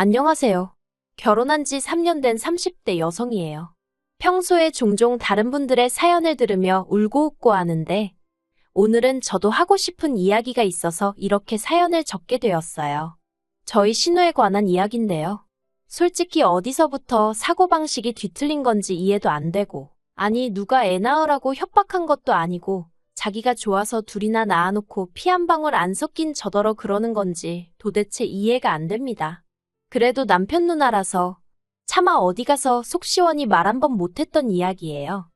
안녕하세요. 결혼한 지 3년 된 30대 여성이에요. 평소에 종종 다른 분들의 사연을 들으며 울고 웃고 하는데 오늘은 저도 하고 싶은 이야기가 있어서 이렇게 사연을 적게 되었어요. 저희 신우에 관한 이야기인데요. 솔직히 어디서부터 사고방식이 뒤틀린 건지 이해도 안 되고, 아니 누가 애 낳으라고 협박한 것도 아니고 자기가 좋아서 둘이나 낳아놓고 피 한 방울 안 섞인 저더러 그러는 건지 도대체 이해가 안 됩니다. 그래도 남편 누나라서 차마 어디 가서 속 시원히 말 한 번 못했던 이야기예요.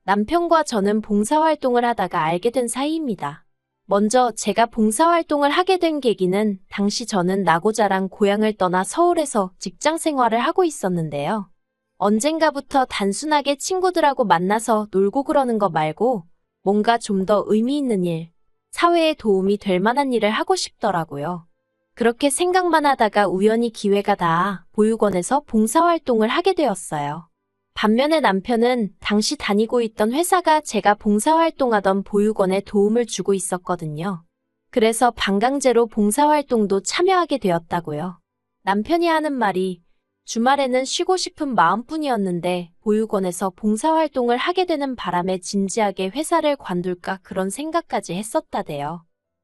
남편과 저는 봉사활동을 하다가 알게 된 사이입니다. 먼저 제가 봉사활동을 하게 된 계기는 당시 저는 나고 자란 고향을 떠나 서울에서 직장 생활을 하고 있었는데요. 언젠가부터 단순하게 친구들하고 만나서 놀고 그러는 거 말고 뭔가 좀 더 의미 있는 일, 사회에 도움이 될 만한 일을 하고 싶더라고요. 그렇게 생각만 하다가 우연히 기회가 닿아 보육원에서 봉사활동을 하게 되었어요. 반면에 남편은 당시 다니고 있던 회사가 제가 봉사활동하던 보육원에 도움을 주고 있었거든요. 그래서 반강제로 봉사활동도 참여하게 되었다고요. 남편이 하는 말이 주말에는 쉬고 싶은 마음뿐이었는데 보육원에서 봉사활동을 하게 되는 바람에 진지하게 회사를 관둘까 그런 생각까지 했었다대요.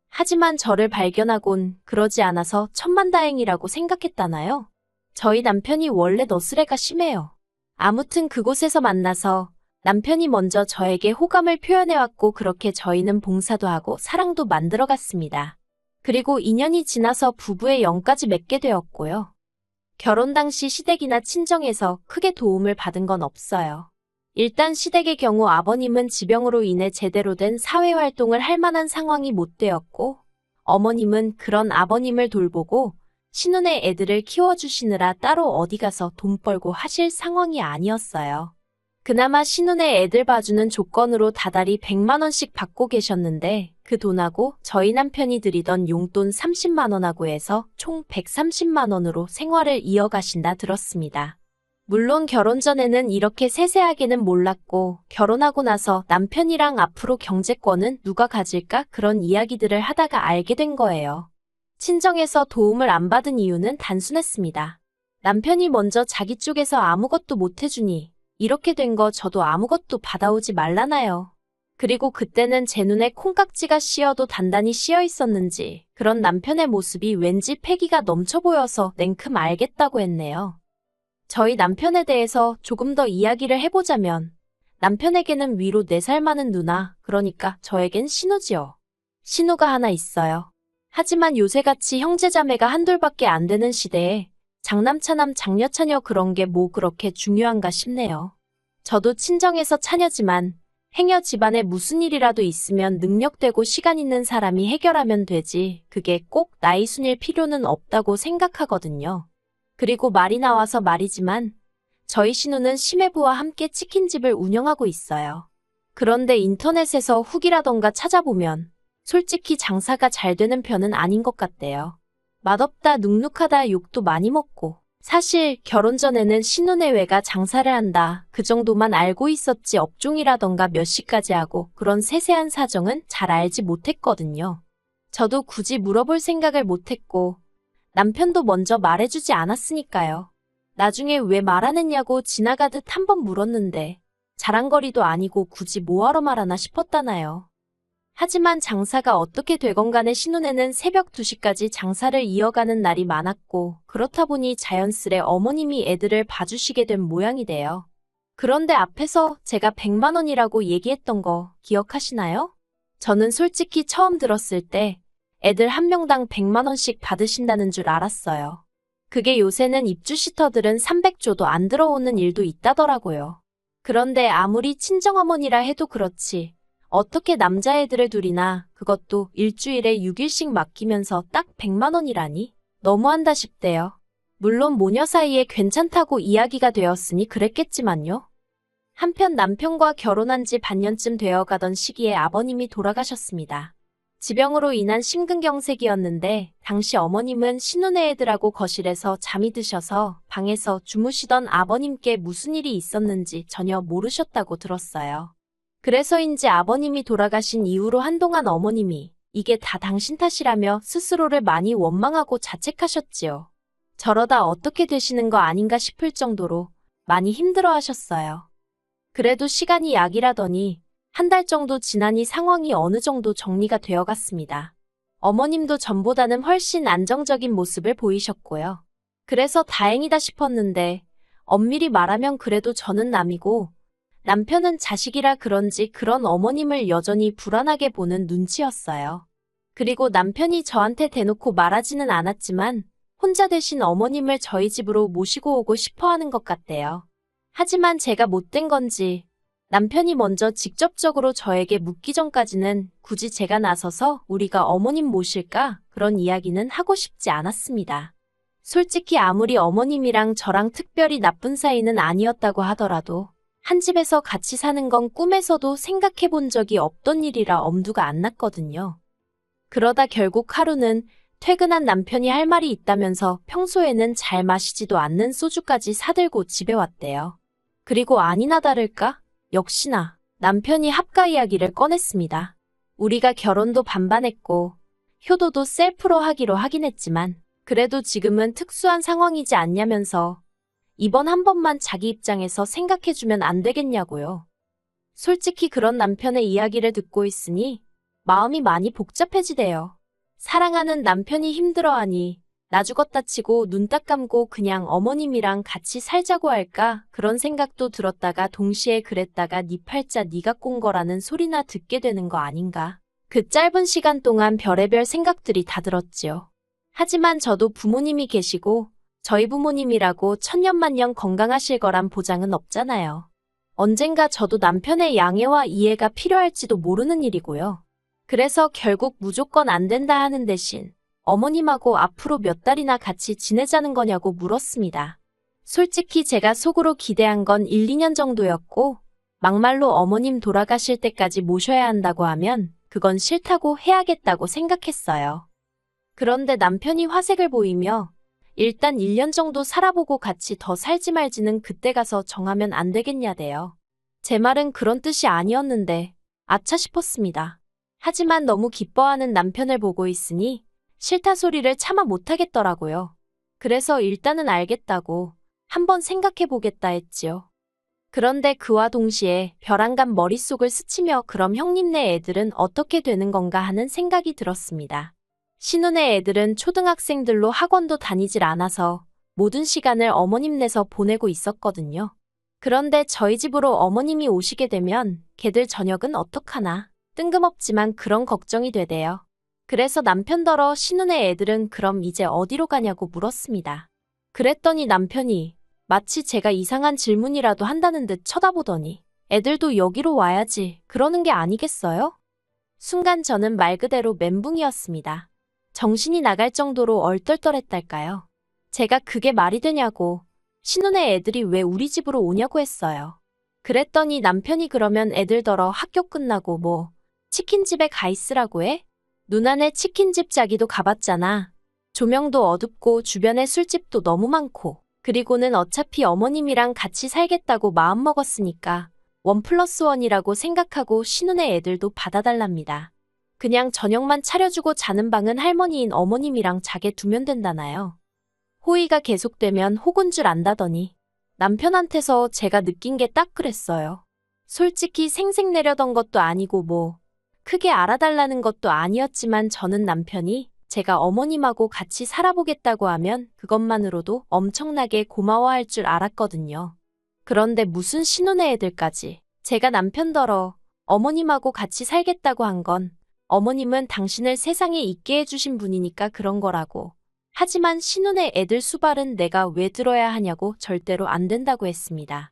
하지만 저를 발견하곤 그러지 않아서 천만다행이라고 생각했다나요? 저희 남편이 원래 너스레가 심해요. 아무튼 그곳에서 만나서 남편이 먼저 저에게 호감을 표현해왔고 그렇게 저희는 봉사도 하고 사랑도 만들어갔습니다. 그리고 2년이 지나서 부부의 영까지 맺게 되었고요. 결혼 당시 시댁이나 친정에서 크게 도움을 받은 건 없어요. 일단 시댁의 경우 아버님은 지병으로 인해 제대로 된 사회활동을 할 만한 상황이 못 되었고, 어머님은 그런 아버님을 돌보고 신혼의 애들을 키워주시느라 따로 어디 가서 돈 벌고 하실 상황이 아니었어요. 그나마 신혼의 애들 봐주는 조건으로 다달이 100만 원씩 받고 계셨는데 그 돈하고 저희 남편이 드리던 용돈 30만 원하고 해서 총 130만 원으로 생활을 이어가신다 들었습니다. 물론 결혼 전에는 이렇게 세세하게는 몰랐고 결혼하고 나서 남편이랑 앞으로 경제권은 누가 가질까 그런 이야기들을 하다가 알게 된 거예요. 친정에서 도움을 안 받은 이유는 단순했습니다. 남편이 먼저 자기 쪽에서 아무것도 못 해주니 이렇게 된 거 저도 아무것도 받아오지 말라나요. 그리고 그때는 제 눈에 콩깍지가 씌어도 단단히 씌어 있었는지 그런 남편의 모습이 왠지 패기가 넘쳐 보여서 냉큼 알겠다고 했네요. 저희 남편에 대해서 조금 더 이야기를 해보자면 남편에게는 위로 4살 많은 누나, 그러니까 저에겐 신우지요. 신우가 하나 있어요. 하지만 요새같이 형제자매가 한둘밖에 안 되는 시대에 장남차남 장녀차녀 그런 게 뭐 그렇게 중요한가 싶네요. 저도 친정에서 차녀지만 행여 집안에 무슨 일이라도 있으면 능력되고 시간 있는 사람이 해결하면 되지 그게 꼭 나이 순일 필요는 없다고 생각하거든요. 그리고 말이 나와서 말이지만 저희 신우는 시매부와 함께 치킨집을 운영하고 있어요. 그런데 인터넷에서 후기라던가 찾아보면 솔직히 장사가 잘 되는 편은 아닌 것 같대요. 맛없다 눅눅하다 욕도 많이 먹고 사실 결혼 전에는 신우네외가 장사를 한다 그 정도만 알고 있었지 업종이라던가 몇 시까지 하고 그런 세세한 사정은 잘 알지 못했거든요. 저도 굳이 물어볼 생각을 못했고 남편도 먼저 말해주지 않았으니까요. 나중에 왜 말 안 했냐고 지나가듯 한 번 물었는데 자랑거리도 아니고 굳이 뭐하러 말하나 싶었다나요. 하지만 장사가 어떻게 되건 간에 신혼에는 새벽 2시까지 장사를 이어가는 날이 많았고 그렇다 보니 자연스레 어머님이 애들을 봐주시게 된 모양이 돼요. 그런데 앞에서 제가 100만 원이라고 얘기했던 거 기억하시나요? 저는 솔직히 처음 들었을 때 애들 한 명당 100만 원씩 받으신다는 줄 알았어요. 그게 요새는 입주시터들은 300조도 안 들어오는 일도 있다더라고요. 그런데 아무리 친정어머니라 해도 그렇지 어떻게 남자애들을 둘이나 그것도 일주일에 6일씩 맡기면서 딱 100만 원이라니? 너무한다 싶대요. 물론 모녀 사이에 괜찮다고 이야기가 되었으니 그랬겠지만요. 한편 남편과 결혼한 지 반년쯤 되어가던 시기에 아버님이 돌아가셨습니다. 지병으로 인한 심근경색이었는데 당시 어머님은 신혼의 애들하고 거실에서 잠이 드셔서 방에서 주무시던 아버님께 무슨 일이 있었는지 전혀 모르셨다고 들었어요. 그래서인지 아버님이 돌아가신 이후로 한동안 어머님이 이게 다 당신 탓이라며 스스로를 많이 원망하고 자책하셨지요. 저러다 어떻게 되시는 거 아닌가 싶을 정도로 많이 힘들어 하셨어요. 그래도 시간이 약이라더니 한 달 정도 지나니 상황이 어느 정도 정리가 되어 갔습니다. 어머님도 전보다는 훨씬 안정적인 모습을 보이셨고요. 그래서 다행이다 싶었는데 엄밀히 말하면 그래도 저는 남이고 남편은 자식이라 그런지 그런 어머님을 여전히 불안하게 보는 눈치였어요. 그리고 남편이 저한테 대놓고 말하지는 않았지만 혼자 대신 어머님을 저희 집으로 모시고 오고 싶어 하는 것 같대요. 하지만 제가 못된 건지 남편이 먼저 직접적으로 저에게 묻기 전까지는 굳이 제가 나서서 우리가 어머님 모실까 그런 이야기는 하고 싶지 않았습니다. 솔직히 아무리 어머님이랑 저랑 특별히 나쁜 사이는 아니었다고 하더라도 한 집에서 같이 사는 건 꿈에서도 생각해 본 적이 없던 일이라 엄두가 안 났거든요. 그러다 결국 하루는 퇴근한 남편이 할 말이 있다면서 평소에는 잘 마시지도 않는 소주까지 사들고 집에 왔대요. 그리고 아니나 다를까? 역시나 남편이 합가 이야기를 꺼냈습니다. 우리가 결혼도 반반했고 효도도 셀프로 하기로 하긴 했지만 그래도 지금은 특수한 상황이지 않냐면서 이번 한 번만 자기 입장에서 생각해주면 안 되겠냐고요. 솔직히 그런 남편의 이야기를 듣고 있으니 마음이 많이 복잡해지대요. 사랑하는 남편이 힘들어하니 나 죽었다 치고 눈 딱 감고 그냥 어머님이랑 같이 살자고 할까 그런 생각도 들었다가 동시에 그랬다가 네 팔자 네가 꼰 거라는 소리나 듣게 되는 거 아닌가. 그 짧은 시간 동안 별의별 생각들이 다 들었지요. 하지만 저도 부모님이 계시고 저희 부모님이라고 천년만년 건강하실 거란 보장은 없잖아요. 언젠가 저도 남편의 양해와 이해가 필요할지도 모르는 일이고요. 그래서 결국 무조건 안 된다 하는 대신 어머님하고 앞으로 몇 달이나 같이 지내자는 거냐고 물었습니다. 솔직히 제가 속으로 기대한 건 1, 2년 정도였고 막말로 어머님 돌아가실 때까지 모셔야 한다고 하면 그건 싫다고 해야겠다고 생각했어요. 그런데 남편이 화색을 보이며 일단 1년 정도 살아보고 같이 더 살지 말지는 그때 가서 정하면 안 되겠냐대요. 제 말은 그런 뜻이 아니었는데 아차 싶었습니다. 하지만 너무 기뻐하는 남편을 보고 있으니 싫다 소리를 참아 못하겠더라고요. 그래서 일단은 알겠다고 한번 생각해보겠다 했지요. 그런데 그와 동시에 벼랑간 머릿속을 스치며 그럼 형님네 애들은 어떻게 되는 건가 하는 생각이 들었습니다. 신혼의 애들은 초등학생들로 학원도 다니질 않아서 모든 시간을 어머님네서 보내고 있었거든요. 그런데 저희 집으로 어머님이 오시게 되면 걔들 저녁은 어떡하나 뜬금없지만 그런 걱정이 되대요. 그래서 남편더러 신혼의 애들은 그럼 이제 어디로 가냐고 물었습니다. 그랬더니 남편이 마치 제가 이상한 질문이라도 한다는 듯 쳐다보더니 애들도 여기로 와야지 그러는 게 아니겠어요? 순간 저는 말 그대로 멘붕이었습니다. 정신이 나갈 정도로 얼떨떨했달까요? 제가 그게 말이 되냐고 신혼의 애들이 왜 우리 집으로 오냐고 했어요. 그랬더니 남편이 그러면 애들더러 학교 끝나고 뭐 치킨집에 가 있으라고 해? 누나네 치킨집 자기도 가봤잖아. 조명도 어둡고 주변에 술집도 너무 많고 그리고는 어차피 어머님이랑 같이 살겠다고 마음먹었으니까 1+1이라고 생각하고 신혼의 애들도 받아달랍니다. 그냥 저녁만 차려주고 자는 방은 할머니인 어머님이랑 자게 두면 된다나요. 호의가 계속되면 혹은 줄 안다더니 남편한테서 제가 느낀 게 딱 그랬어요. 솔직히 생색내려던 것도 아니고 뭐 크게 알아달라는 것도 아니었지만 저는 남편이 제가 어머님하고 같이 살아보겠다고 하면 그것만으로도 엄청나게 고마워할 줄 알았거든요. 그런데 무슨 신혼의 애들까지 제가 남편더러 어머님하고 같이 살겠다고 한 건 어머님은 당신을 세상에 있게 해주신 분이니까 그런 거라고. 하지만 신혼의 애들 수발은 내가 왜 들어야 하냐고 절대로 안 된다고 했습니다.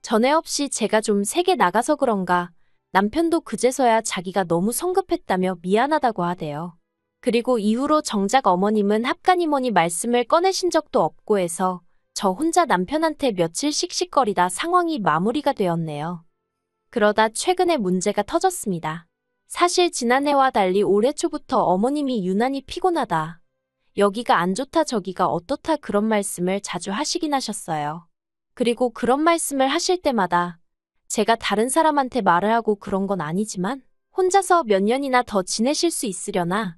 전에 없이 제가 좀 세게 나가서 그런가 남편도 그제서야 자기가 너무 성급했다며 미안하다고 하대요. 그리고 이후로 정작 어머님은 합가니머니 말씀을 꺼내신 적도 없고 해서 저 혼자 남편한테 며칠 씩씩거리다 상황이 마무리가 되었네요. 그러다 최근에 문제가 터졌습니다. 사실 지난해와 달리 올해 초부터 어머님이 유난히 피곤하다. 여기가 안 좋다 저기가 어떻다 그런 말씀을 자주 하시긴 하셨어요. 그리고 그런 말씀을 하실 때마다 제가 다른 사람한테 말을 하고 그런 건 아니지만 혼자서 몇 년이나 더 지내실 수 있으려나?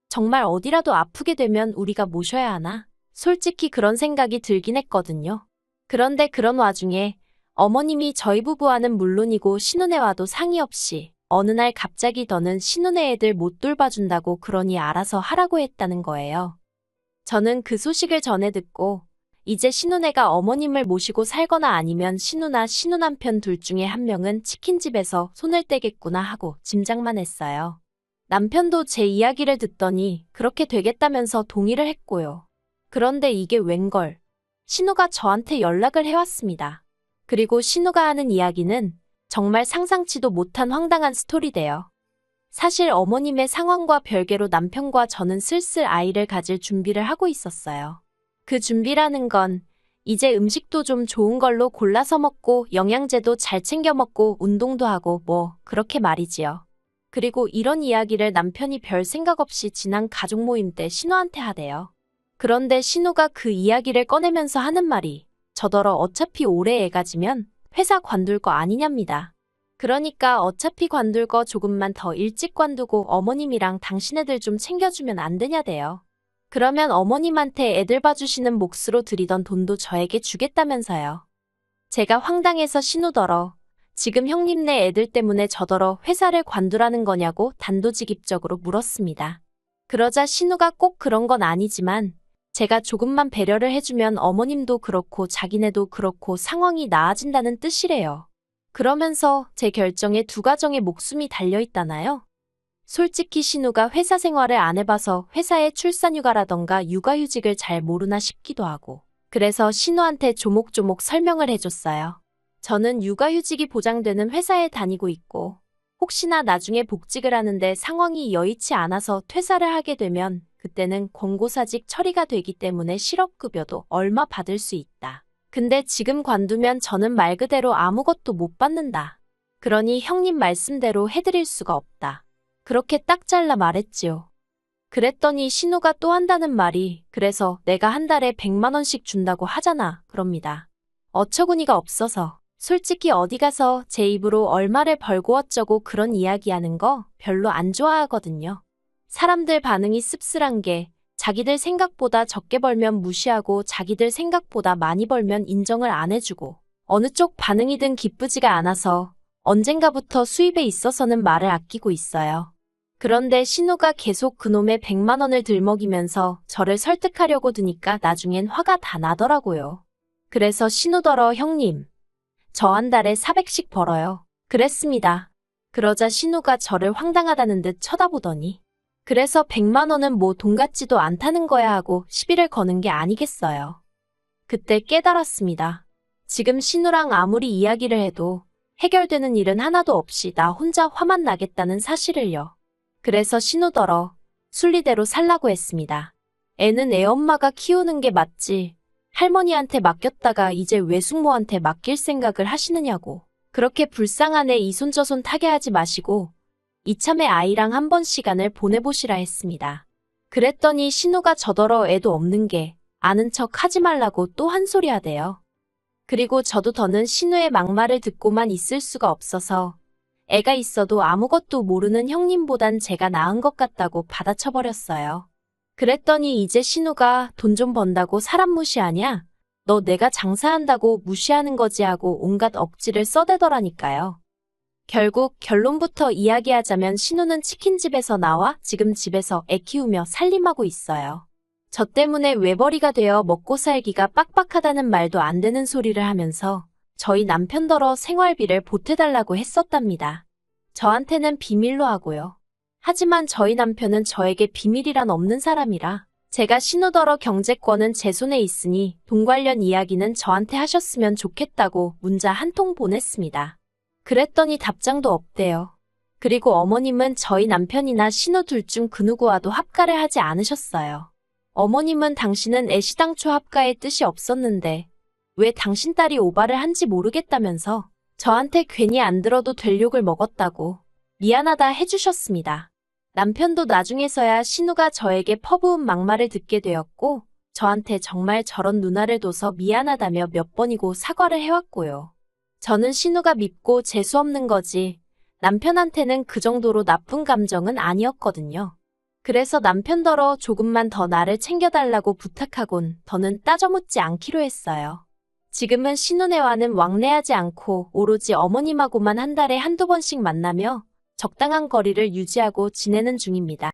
정말 어디라도 아프게 되면 우리가 모셔야 하나? 솔직히 그런 생각이 들긴 했거든요. 그런데 그런 와중에 어머님이 저희 부부와는 물론이고 신혼애와도 상의 없이 어느 날 갑자기 너는 신혼애 애들 못 돌봐준다고 그러니 알아서 하라고 했다는 거예요. 저는 그 소식을 전해 듣고 이제 신혼애가 어머님을 모시고 살거나 아니면 신우나 신우 남편 둘 중에 한 명은 치킨집에서 손을 떼겠구나 하고 짐작만 했어요. 남편도 제 이야기를 듣더니 그렇게 되겠다면서 동의를 했고요. 그런데 이게 웬걸. 신우가 저한테 연락을 해왔습니다. 그리고 신우가 하는 이야기는 정말 상상치도 못한 황당한 스토리대요. 사실 어머님의 상황과 별개로 남편과 저는 슬슬 아이를 가질 준비를 하고 있었어요. 그 준비라는 건 이제 음식도 좀 좋은 걸로 골라서 먹고 영양제도 잘 챙겨 먹고 운동도 하고 뭐 그렇게 말이지요. 그리고 이런 이야기를 남편이 별 생각 없이 지난 가족 모임 때 신우한테 하대요. 그런데 신우가 그 이야기를 꺼내면서 하는 말이 저더러 어차피 올해 애 가지면 회사 관둘 거 아니냐입니다. 그러니까 어차피 관둘 거 조금만 더 일찍 관두고 어머님이랑 당신애들 좀 챙겨주면 안 되냐대요. 그러면 어머님한테 애들 봐주시는 몫으로 드리던 돈도 저에게 주겠다면서요. 제가 황당해서 신우더러 지금 형님네 애들 때문에 저더러 회사를 관두라는 거냐고 단도직입적으로 물었습니다. 그러자 신우가 꼭 그런 건 아니지만 제가 조금만 배려를 해주면 어머님도 그렇고 자기네도 그렇고 상황이 나아진다는 뜻이래요. 그러면서 제 결정에 두 가정의 목숨이 달려있다나요? 솔직히 신우가 회사 생활을 안 해봐서 회사의 출산휴가라던가 육아휴직을 잘 모르나 싶기도 하고 그래서 신우한테 조목조목 설명을 해줬어요. 저는 육아휴직이 보장되는 회사에 다니고 있고 혹시나 나중에 복직을 하는데 상황이 여의치 않아서 퇴사를 하게 되면 그때는 권고사직 처리가 되기 때문에 실업급여도 얼마 받을 수 있다. 근데 지금 관두면 저는 말 그대로 아무것도 못 받는다. 그러니 형님 말씀대로 해드릴 수가 없다. 그렇게 딱 잘라 말했지요. 그랬더니 신우가 또 한다는 말이 그래서 내가 한 달에 100만 원씩 준다고 하잖아. 그럽니다. 어처구니가 없어서 솔직히 어디 가서 제 입으로 얼마를 벌고 어쩌고 그런 이야기하는 거 별로 안 좋아하거든요. 사람들 반응이 씁쓸한 게 자기들 생각보다 적게 벌면 무시하고 자기들 생각보다 많이 벌면 인정을 안 해주고 어느 쪽 반응이든 기쁘지가 않아서 언젠가부터 수입에 있어서는 말을 아끼고 있어요. 그런데 신우가 계속 그놈의 100만 원을 들먹이면서 저를 설득하려고 드니까 나중엔 화가 다 나더라고요. 그래서 신우더러 형님, 저 한 달에 400씩 벌어요. 그랬습니다. 그러자 신우가 저를 황당하다는 듯 쳐다보더니 그래서 100만 원은 뭐 돈 같지도 않다는 거야 하고 시비를 거는 게 아니겠어요. 그때 깨달았습니다. 지금 신우랑 아무리 이야기를 해도 해결되는 일은 하나도 없이 나 혼자 화만 나겠다는 사실을요. 그래서 신우더러 순리대로 살라고 했습니다. 애는 애 엄마가 키우는 게 맞지. 할머니한테 맡겼다가 이제 외숙모한테 맡길 생각을 하시느냐고. 그렇게 불쌍한 애 이손저손 타게 하지 마시고 이참에 아이랑 한번 시간을 보내보시라 했습니다. 그랬더니 신우가 저더러 애도 없는 게 아는 척 하지 말라고 또 한 소리 하대요. 그리고 저도 더는 신우의 막말을 듣고만 있을 수가 없어서 애가 있어도 아무것도 모르는 형님보단 제가 나은 것 같다고 받아쳐버렸어요. 그랬더니 이제 신우가 돈 좀 번다고 사람 무시하냐? 너 내가 장사한다고 무시하는 거지 하고 온갖 억지를 써대더라니까요. 결국 결론부터 이야기하자면 신우는 치킨집에서 나와 지금 집에서 애 키우며 살림하고 있어요. 저 때문에 외벌이가 되어 먹고 살기가 빡빡하다는 말도 안 되는 소리를 하면서 저희 남편더러 생활비를 보태달라고 했었답니다. 저한테는 비밀로 하고요. 하지만 저희 남편은 저에게 비밀이란 없는 사람이라 제가 신우더러 경제권은 제 손에 있으니 돈 관련 이야기는 저한테 하셨으면 좋겠다고 문자 한 통 보냈습니다. 그랬더니 답장도 없대요. 그리고 어머님은 저희 남편이나 신우 둘 중 그 누구와도 합가를 하지 않으셨어요. 어머님은 당신은 애시당초 합가의 뜻이 없었는데 왜 당신 딸이 오바를 한지 모르겠다면서 저한테 괜히 안 들어도 될 욕을 먹었다고 미안하다 해주셨습니다. 남편도 나중에서야 신우가 저에게 퍼부은 막말을 듣게 되었고 저한테 정말 저런 누나를 둬서 미안하다며 몇 번이고 사과를 해왔고요. 저는 신우가 밉고 재수없는 거지 남편한테는 그 정도로 나쁜 감정은 아니었거든요. 그래서 남편더러 조금만 더 나를 챙겨달라고 부탁하곤 더는 따져묻지 않기로 했어요. 지금은 신혼애와는 왕래하지 않고 오로지 어머님하고만 한 달에 한두 번씩 만나며 적당한 거리를 유지하고 지내는 중입니다.